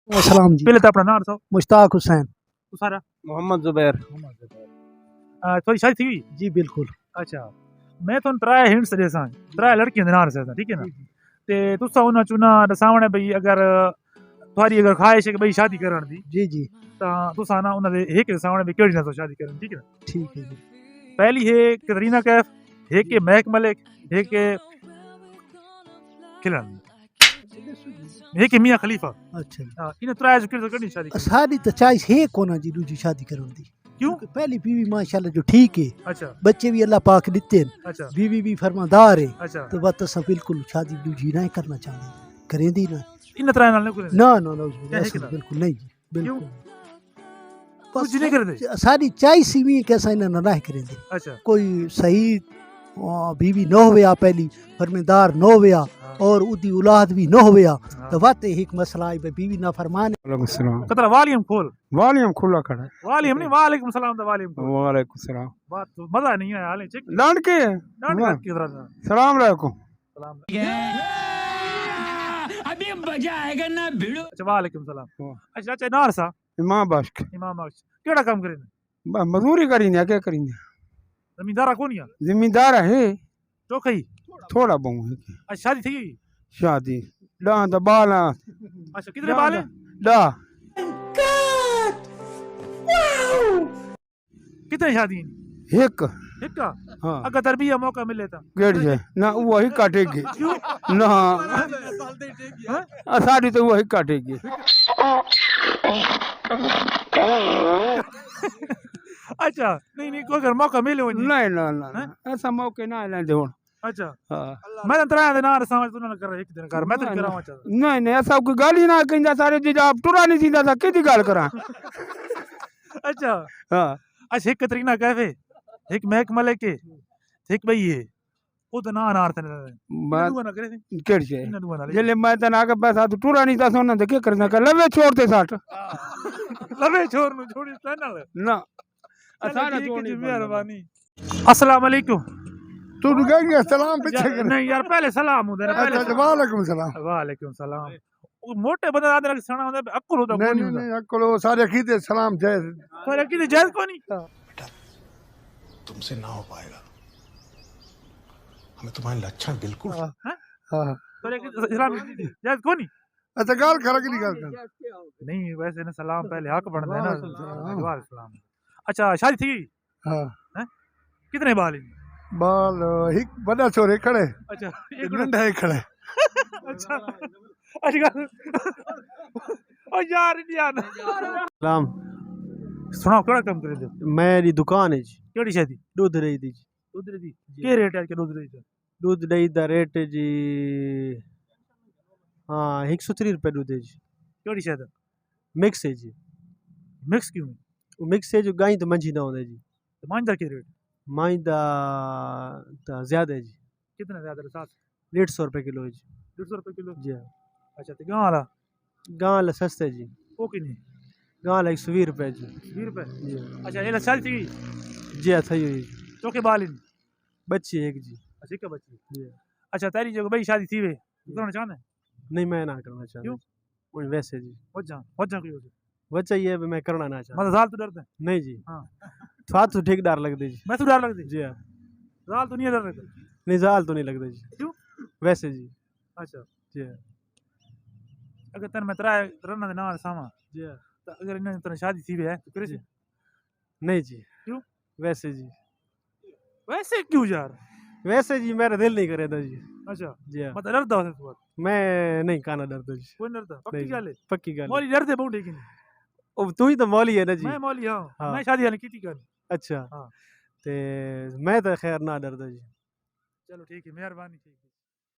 अस्सलाम जी। पहले तो अपना नाम बताओ। मुश्ताक हुसैन। सारा मोहम्मद जुबैर। थोड़ी शादी थी हुई? जी बिल्कुल। अच्छा मैं तो त्रै हिंट्स देसा त्रै लड़कियां दे नाम से ठीक है ना ते तुसा उन्हां चुना दसावणे भई अगर थोड़ी अगर ख्वाहिश है कि भई शादी करण दी जी जी तां तुसा ना उन्हां दे एक दसावणे भई केड़ी नाल शादी करन ठीक है ना। ठीक है जी। पहली है कैटरीना कैफ, एक है महक मलिक, एक है खिलन, एक है मियां खलीफा। अच्छा जी। इन त्रै जो करनी शादी करनी। सारी तो चॉइस है कोना जी दूजी शादी करन दी। क्यों? पहली बीवी माशाल्लाह जो ठीक है, अच्छा बच्चे भी अल्लाह पाक दिते हैं, अच्छा बीवी भी फरमादार है, अच्छा तो बस असां बिल्कुल शादी दूजी नहीं करना चाहते, करेंदी ना। इन त्रै नाल नहीं करे ना ना ना क्या है कि ना? बिल्कुल नहीं जी बिल्कुल। कुछ नहीं करदे। सारी चॉइस ही भी कैसा इन्हें ना करेंदी। अच्छा कोई सही बीवी न होया पहली फरमेदार न होया और उदी औलाद भी न होया तो वाते एक मसला है बीवी ना फरमान। कतरा वॉल्यूम खोल। वॉल्यूम खुला खड़ा है। वॉल्यूम नहीं वालेकुम सलाम दा वॉल्यूम खोल। वालेकुम सलाम। बात तो मजा नहीं आया हाले चेक लड़के डांट बात की तरह सलाम अलैकुम। सलाम अभी मजा आएगा ना भिड़ो। अच्छा वालेकुम सलाम। अच्छा अच्छा नार सा इमाम बख्श इमाम बख्श केड़ा काम करे मजदूरी करीने क्या करीने जमींदारा कोनिया जिम्मेदार है चौकई थोड़ा बहुत है। अच्छा शादी थी गई। शादी डां दा बाला अच्छा कितने बाल हैं? डा कितने शादी एक एक का हाँ अगर तरबिया मौका मिले तो गेट जे ना वही काटेगी ना साड़ी तो वही काटेगी। अच्छा नहीं नहीं कोई अगर मौका मिले हो नहीं ना ना ऐसा मौके ना लेंदे हुन। अच्छा हाँ मैं तो तराया दे नार समझ तू ना कर एक दिन कर मैं तो करावा चाहता नहीं नहीं ऐसा कोई गाली ना कहिंदा सारे जी आप टुरा नहीं सीधा था किदी गाल करा। अच्छा हाँ अच्छा एक कतरीना कैफे एक महक मलिक के एक भई है वो तो ना नार थे बात दुआ ना करे थे केड़ छे इन दुआ ना जेले मैं तना के पैसा तू टुरा नहीं था सोना तो क्या करना कर लवे छोड़ते साठ लवे छोर नु छोड़ी चैनल ना सारा छोड़ी मेहरबानी। अस्सलाम वालेकुम। तू रुकेंगे सलाम पीछे कर। नहीं यार पहले सलाम होता है पहले अच्छा वालेकुम सलाम। वालेकुम सलाम। वो मोटे बंदे आदर के सना होता है अक्ल होता नहीं कोनी नहीं होता नहीं अक्ल वो सारे कीते सलाम जय। पर की जायज कोनी तुमसे ना हो पाएगा, हमें तुम्हारे लक्षण बिल्कुल। हां पर की इस्लाम जायज कोनी। अच्छा गाल खरा की गाल कर। नहीं वैसे ना सलाम पहले हक बनता है ना वालेकुम सलाम। अच्छा शादी थी हां हैं कितने बाल हैं? बाल एक बड़ा छोरे खड़े अच्छा एक नंढा ही खड़े। अच्छा अच्छा ओ यार इंडियन सलाम। सुनाओ केड़ा काम करे दे मेरी दुकान है जी, केड़ी शादी दूध रही थी जी। दूध दी के रेट है के दूध दी दूध दही दा रेट है जी हाँ 130 रुपये दूध है जी। केड़ी शादी मिक्स है जी। मिक्स क्यों वो मिक्स है जो गाय तो मंझी ना होता है जी। तो मांझा के रेट माई दा ज़्यादा है जी। कितना ज्यादा है 7 150 रुपये किलो है जी। 150 रुपए किलो जी हाँ। अच्छा तो गाँव वाला गाँव वाला सस्ता है जी। वो कितनी गाँव वाला 120 रुपये जी। 20 रुपए जी हाँ। अच्छा ये शादी थी जी हाँ सही हुई जी। चौके बाल इन बच्ची है एक जी। अच्छा क्या बच्ची जी हाँ। अच्छा तेरी जो भाई शादी थी वे करना चाहते हैं नहीं मैं ना करना चाहता क्यों? वही वैसे जी वजह क्यों बच्चा ये है भी मैं करना ना चाहता। मतलब जाल तो डरते हैं नहीं जी हाँ साथ तो ठीक डर लगता जी। मैं तो डर लगती जी हाँ। जाल तो नहीं डर लगता नहीं जाल तो नहीं लगता जी। क्यों? वैसे जी। अच्छा जी हाँ। अगर तेरे में तेरा रना ना सामा जी हाँ। तो अगर इन्हें तेरी शादी थी वे है तो करे जी। नहीं जी। क्यों? वैसे जी। वैसे क्यों यार वैसे जी मेरा दिल नहीं करे था जी। अच्छा जी हाँ। मतलब डरता हो बात मैं नहीं खाना डरता जी। कोई नहीं डरता पक्की नहीं गल है पक्की गल है। मौली डरते बहुत लेकिन ओ तू ही तो मौली है ना जी। मैं मौली हाँ हाँ। मैं शादी हाले की थी कर अच्छा हाँ। ते मैं तो खैर ना डरता जी। चलो ठीक है मेहरबानी ठीक है।